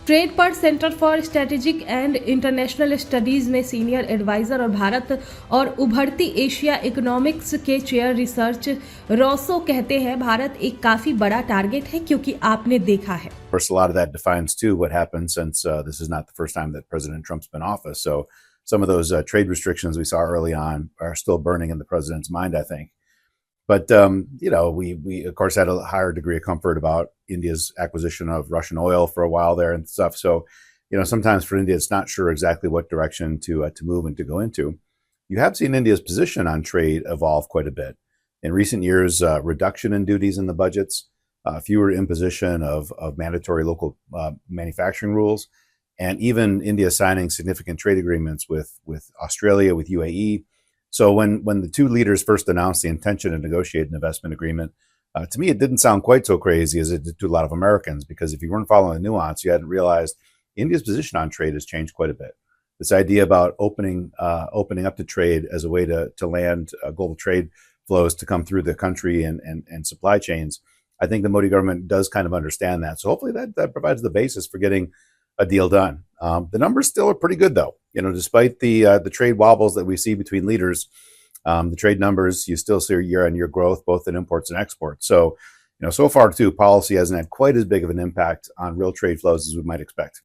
Trade पर centre for strategic and international studies में senior adviser और भारत और उभरती एशिया इकोनॉमिक्स के चेयर रिसर्च रोसो कहते हैं भारत एक काफी बड़ा टारगेट है क्योंकि आपने देखा है. Of course, a lot of that defines too what happened since this is not the first time that President Trump's been in office. So some of those trade restrictions we saw early on are still burning in the president's mind, I think. But we of course had a higher degree of comfort about India's acquisition of Russian oil for a while there and stuff. So, sometimes for India, it's not sure exactly what direction to move and to go into. You have seen India's position on trade evolve quite a bit in recent years. Reduction in duties in the budgets, fewer imposition of mandatory local manufacturing rules, and even India signing significant trade agreements with Australia, with UAE. So when the two leaders first announced the intention to negotiate an investment agreement, to me, it didn't sound quite so crazy as it did to a lot of Americans, because if you weren't following the nuance, you hadn't realized India's position on trade has changed quite a bit. This idea about opening up to trade as a way to land global trade flows to come through the country and supply chains, I think the Modi government does kind of understand that. So hopefully that provides the basis for getting a deal done. The numbers still are pretty good, though. Despite the trade wobbles that we see between leaders, the trade numbers, you still see year-on-year growth, both in imports and exports. So, so far too, policy hasn't had quite as big of an impact on real trade flows as we might expect.